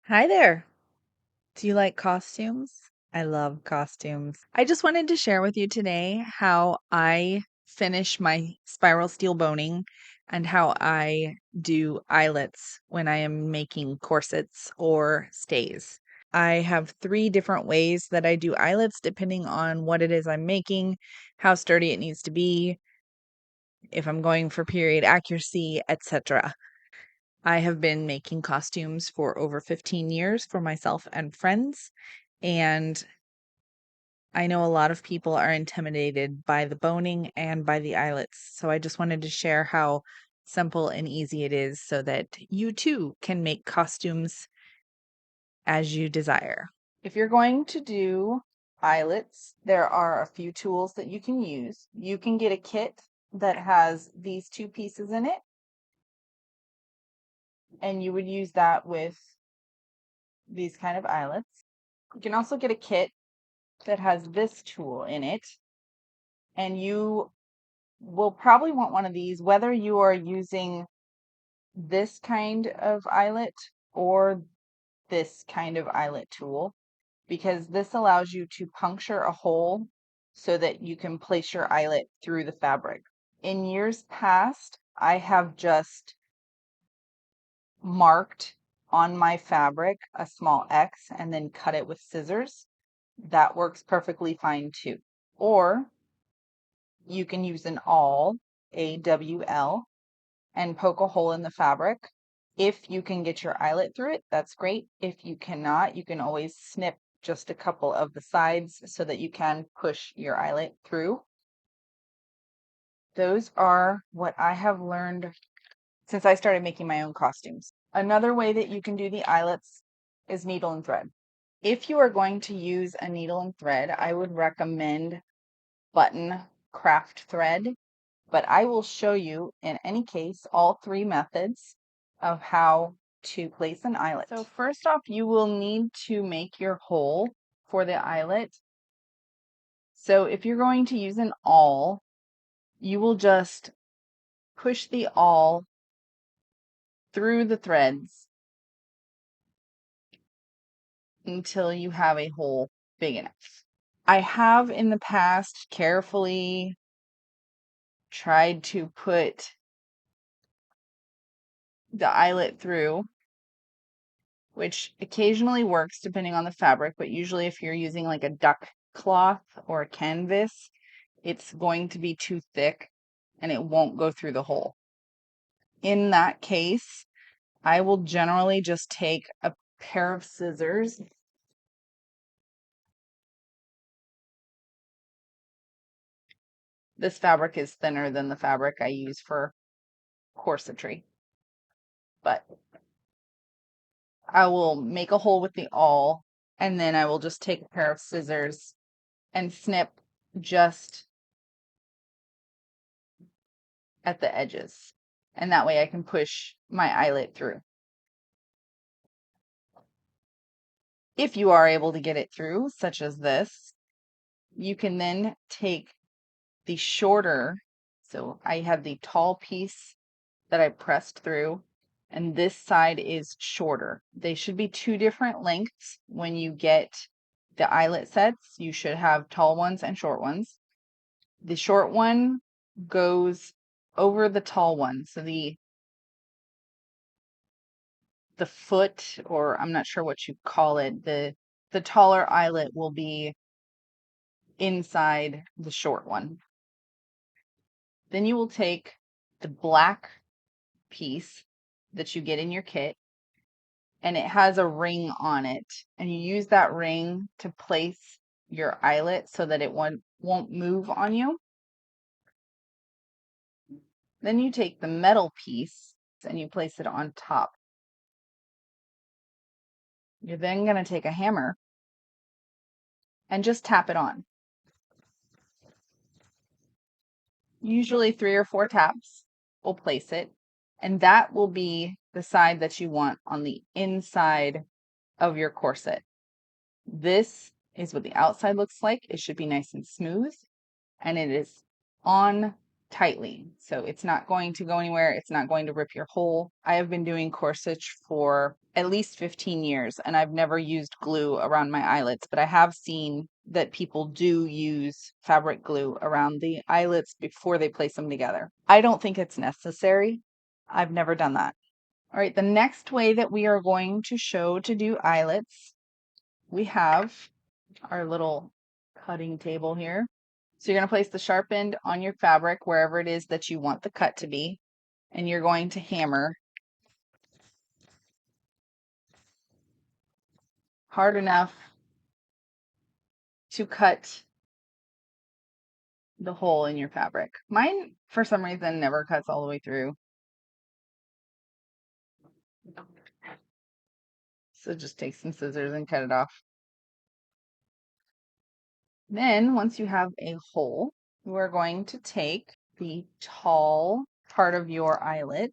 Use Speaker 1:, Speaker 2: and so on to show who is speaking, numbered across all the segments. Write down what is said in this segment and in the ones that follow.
Speaker 1: Hi there. Do you like costumes? I love costumes. I just wanted to share with you today how I finish my spiral steel boning and how I do eyelets when I am making corsets or stays. I have three different ways that I do eyelets depending on what it is I'm making, how sturdy it needs to be, if I'm going for period accuracy, etc. I have been making costumes for over 15 years for myself and friends, and I know a lot of people are intimidated by the boning and by the eyelets. So I just wanted to share how simple and easy it is so that you too can make costumes as you desire. If you're going to do eyelets, there are a few tools that you can use. You can get a kit that has these two pieces in it, and you would use that with these kind of eyelets. You can also get a kit that has this tool in it, and you will probably want one of these, whether you are using this kind of eyelet or this kind of eyelet tool, because this allows you to puncture a hole so that you can place your eyelet through the fabric. In years past, I have just marked on my fabric a small X and then cut it with scissors. That works perfectly fine too. Or you can use an awl, AWL, and poke a hole in the fabric. If you can get your eyelet through it, that's great. If you cannot, you can always snip just a couple of the sides so that you can push your eyelet through. Those are what I have learned since I started making my own costumes. Another way that you can do the eyelets is needle and thread. If you are going to use a needle and thread, I would recommend button craft thread, but I will show you in any case all three methods of how to place an eyelet. So first off, you will need to make your hole for the eyelet. So if you're going to use an awl, you will just push the awl through the threads until you have a hole big enough. I have in the past carefully tried to put the eyelet through, which occasionally works depending on the fabric, but usually if you're using like a duck cloth or a canvas, it's going to be too thick and it won't go through the hole. In that case, I will generally just take a pair of scissors This fabric is thinner than the fabric I use for corsetry, but I will make a hole with the awl, and then I will just take a pair of scissors and snip just at the edges. And that way I can push my eyelet through. If you are able to get it through, such as this, you can then take the shorter, so I have the tall piece that I pressed through, and this side is shorter. They should be two different lengths when you get the eyelet sets. You should have tall ones and short ones. The short one goes over the tall one. So the foot, or I'm not sure what you call it, the taller eyelet will be inside the short one. Then you will take the black piece that you get in your kit, and it has a ring on it, and you use that ring to place your eyelet so that it won't move on you. Then you take the metal piece and you place it on top. You're then going to take a hammer and just tap it on. Usually 3 or 4 taps will place it, and that will be the side that you want on the inside of your corset. This is what the outside looks like. It should be nice and smooth, and it is on tightly. So it's not going to go anywhere. It's not going to rip your hole. I have been doing corsetry for at least 15 years and I've never used glue around my eyelets, but I have seen that people do use fabric glue around the eyelets before they place them together. I don't think it's necessary. I've never done that. All right, the next way that we are going to show to do eyelets, we have our little cutting table here. So you're going to place the sharp end on your fabric wherever it is that you want the cut to be, and you're going to hammer hard enough to cut the hole in your fabric. Mine, for some reason, never cuts all the way through. So just take some scissors and cut it off. Then, once you have a hole, you are going to take the tall part of your eyelet.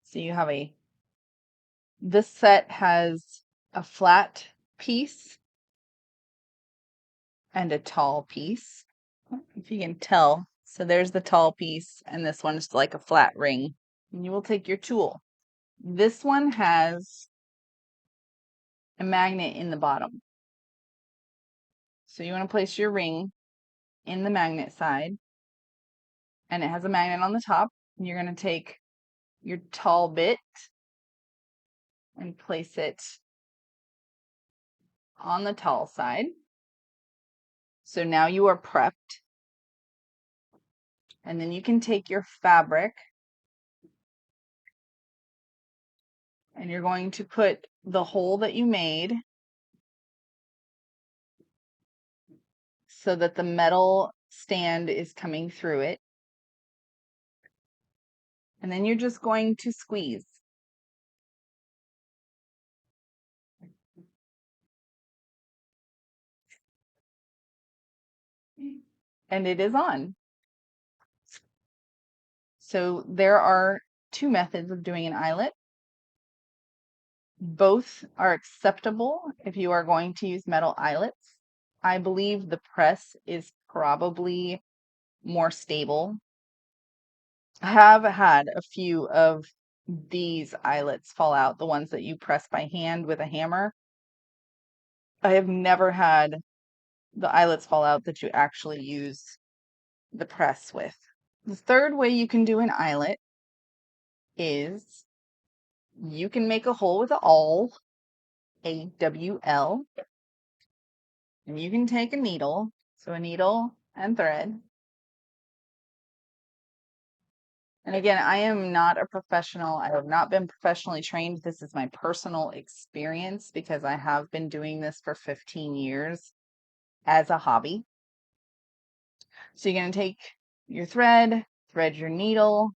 Speaker 1: So you have this set has a flat piece and a tall piece. If you can tell. So there's the tall piece, and this one's like a flat ring. And you will take your tool. This one has a magnet in the bottom. So you want to place your ring in the magnet side, and it has a magnet on the top. And you're going to take your tall bit and place it on the tall side. So now you are prepped. And then you can take your fabric and you're going to put the hole that you made so that the metal stand is coming through it. And then you're just going to squeeze. And it is on. So there are two methods of doing an eyelet. Both are acceptable if you are going to use metal eyelets. I believe the press is probably more stable. I have had a few of these eyelets fall out, the ones that you press by hand with a hammer. I have never had the eyelets fall out that you actually use the press with. The third way you can do an eyelet is you can make a hole with an awl, A-W-L, and you can take a needle, so a needle and thread. And again, I am not a professional. I have not been professionally trained. This is my personal experience because I have been doing this for 15 years as a hobby. So you're going to take your thread your needle,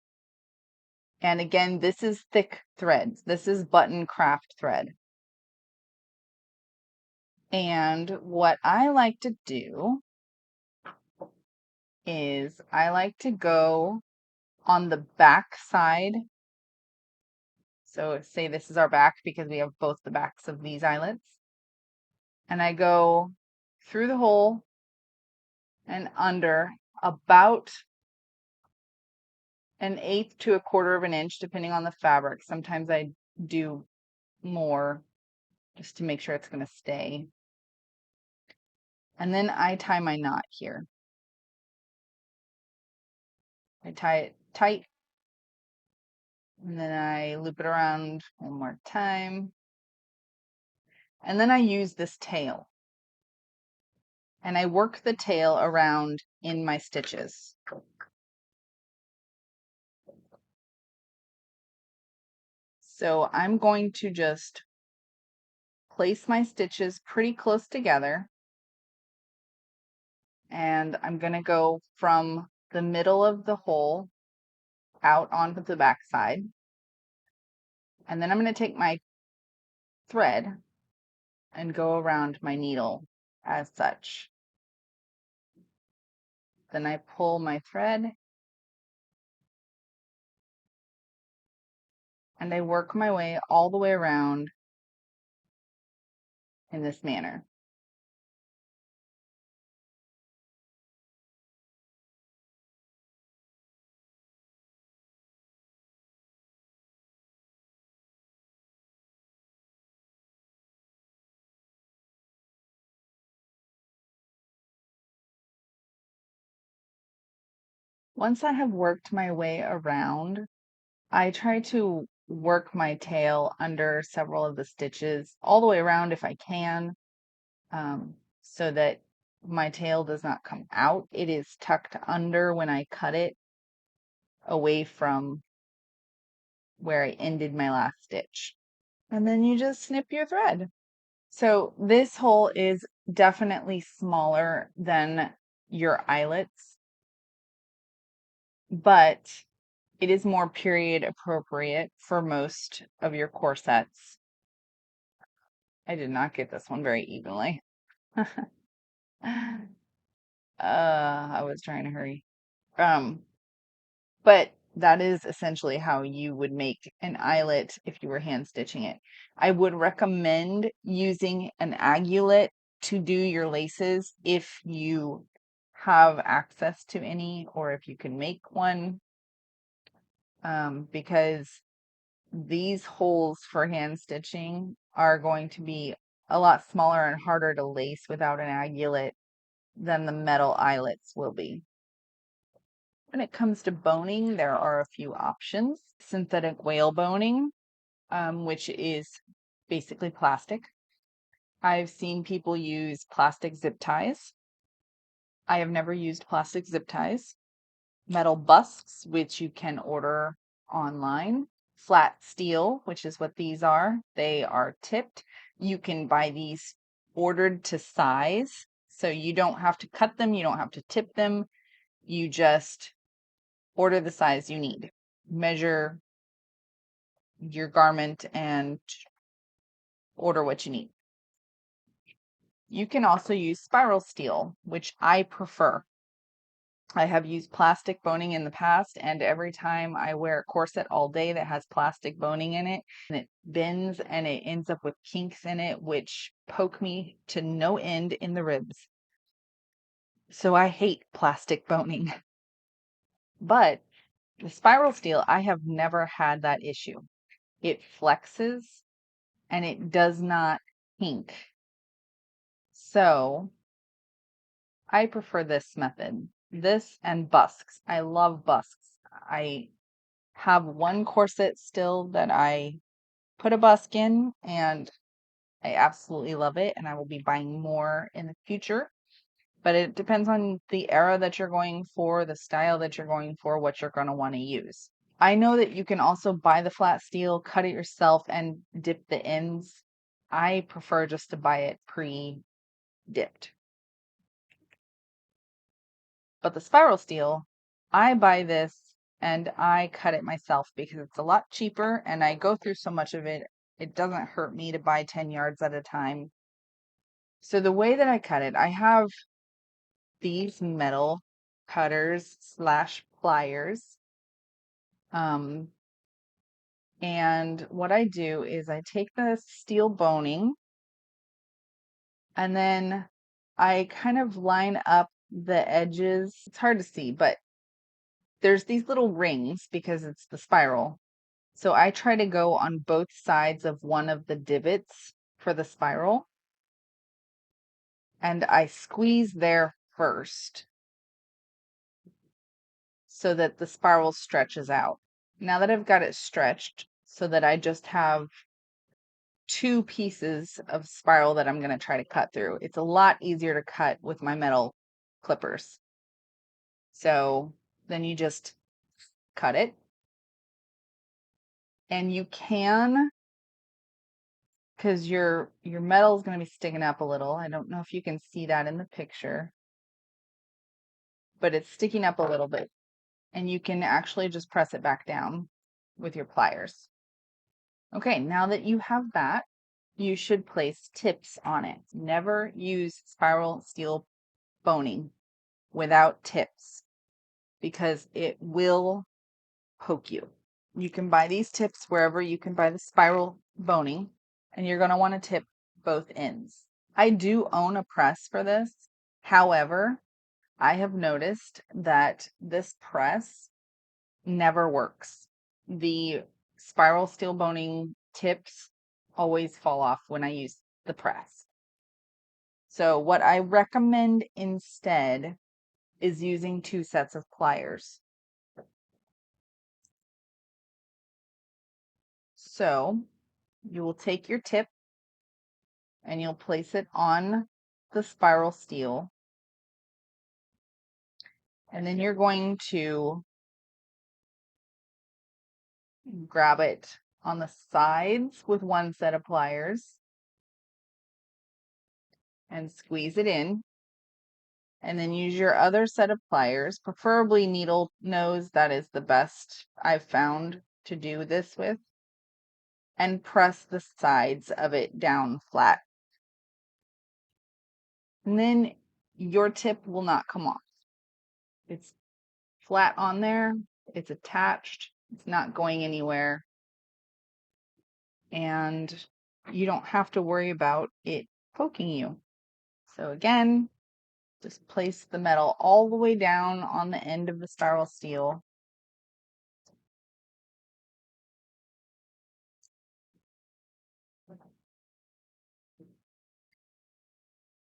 Speaker 1: and again, this is thick threads. This is button craft thread. And what I like to do is I like to go on the back side. So say this is our back because we have both the backs of these eyelets. And I go through the hole and under about 1/8 to 1/4 of an inch, depending on the fabric. Sometimes I do more just to make sure it's going to stay. And then I tie my knot here. I tie it tight, and then I loop it around one more time. And then I use this tail. And I work the tail around in my stitches. So I'm going to just place my stitches pretty close together. And I'm going to go from the middle of the hole out onto the back side. And then I'm going to take my thread and go around my needle as such. Then I pull my thread and I work my way all the way around in this manner. Once I have worked my way around, I try to work my tail under several of the stitches all the way around if I can, so that my tail does not come out. It is tucked under when I cut it, away from where I ended my last stitch. And then you just snip your thread. So this hole is definitely smaller than your eyelets, but it is more period appropriate for most of your corsets. I did not get this one very evenly. I was trying to hurry. But that is essentially how you would make an eyelet if you were hand stitching it. I would recommend using an agulette to do your laces if you have access to any, or if you can make one, because these holes for hand stitching are going to be a lot smaller and harder to lace without an agulette than the metal eyelets will be. When it comes to boning, there are a few options. Synthetic whale boning, which is basically plastic. I've seen people use plastic zip ties. I have never used plastic zip ties. Metal busks, which you can order online. Flat steel, which is what these are. They are tipped. You can buy these ordered to size, so you don't have to cut them, you don't have to tip them. You just order the size you need. Measure your garment and order what you need. You can also use spiral steel, which I prefer. I have used plastic boning in the past, and every time I wear a corset all day that has plastic boning in it, and it bends and it ends up with kinks in it, which poke me to no end in the ribs. So I hate plastic boning. But the spiral steel, I have never had that issue. It flexes and it does not kink. So I prefer this method. This and busks. I love busks. I have one corset still that I put a busk in, and I absolutely love it, and I will be buying more in the future. But it depends on the era that you're going for, the style that you're going for, what you're going to want to use. I know that you can also buy the flat steel, cut it yourself, and dip the ends. I prefer just to buy it pre-dipped. But the spiral steel, I buy this and I cut it myself because it's a lot cheaper and I go through so much of it. It doesn't hurt me to buy 10 yards at a time. So the way that I cut it, I have these metal cutters slash pliers. And what I do is I take the steel boning and then I kind of line up the edges. It's hard to see, but there's these little rings because it's the spiral. So I try to go on both sides of one of the divots for the spiral. And I squeeze there first so that the spiral stretches out. Now that I've got it stretched so that I just have two pieces of spiral that I'm going to try to cut through, it's a lot easier to cut with my metal clippers. So then you just cut it. And you can, because your metal is going to be sticking up a little. I don't know if you can see that in the picture, but it's sticking up a little bit. And you can actually just press it back down with your pliers. Okay, now that you have that, you should place tips on it. Never use spiral steel boning without tips because it will poke you. You can buy these tips wherever you can buy the spiral boning, and you're going to want to tip both ends. I do own a press for this. However, I have noticed that this press never works. The spiral steel boning tips always fall off when I use the press. So what I recommend instead is using two sets of pliers. So you will take your tip and you'll place it on the spiral steel. And then you're going to grab it on the sides with one set of pliers and squeeze it in. And then use your other set of pliers, preferably needle nose. That is the best I've found to do this with. And press the sides of it down flat. And then your tip will not come off. It's flat on there. It's attached. It's not going anywhere. And you don't have to worry about it poking you. So again, just place the metal all the way down on the end of the spiral steel.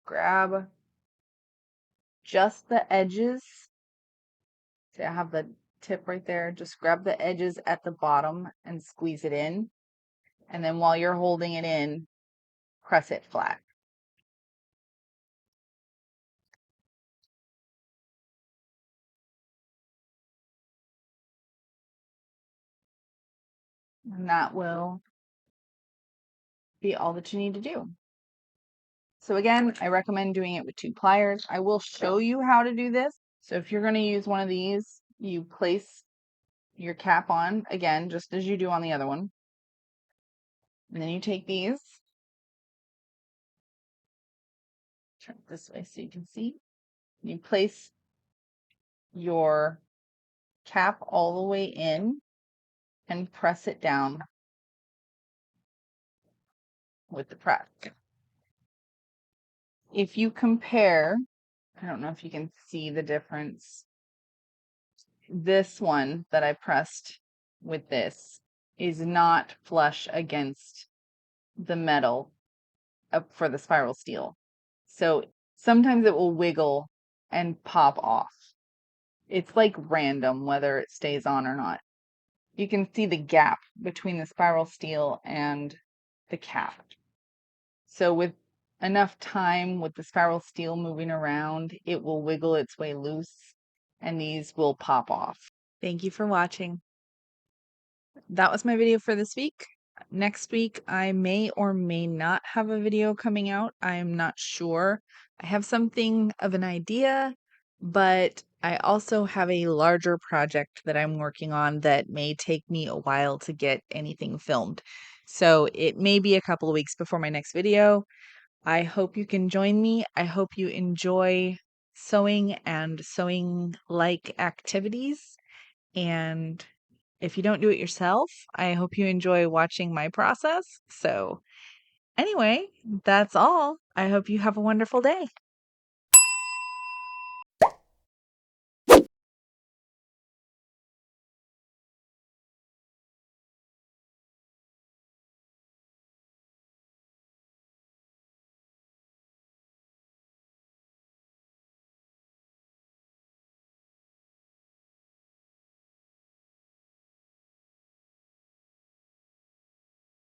Speaker 1: Grab just the edges. See, I have the tip right there. Just grab the edges at the bottom and squeeze it in. And then while you're holding it in, press it flat. And that will be all that you need to do. So again, I recommend doing it with 2 pliers. I will show you how to do this. So if you're going to use one of these, you place your cap on, again, just as you do on the other one. And then you take these, turn it this way so you can see. You place your cap all the way in and press it down with the press. If you compare, I don't know if you can see the difference. This one that I pressed with this is not flush against the metal up for the spiral steel. So sometimes it will wiggle and pop off. It's like random whether it stays on or not. You can see the gap between the spiral steel and the cap. So with enough time with the spiral steel moving around, it will wiggle its way loose and these will pop off. Thank you for watching. That was my video for this week. Next week, I may or may not have a video coming out. I'm not sure. I have something of an idea, but I also have a larger project that I'm working on that may take me a while to get anything filmed. So it may be a couple of weeks before my next video. I hope you can join me. I hope you enjoy sewing and sewing-like activities. And if you don't do it yourself, I hope you enjoy watching my process. So, anyway, that's all. I hope you have a wonderful day.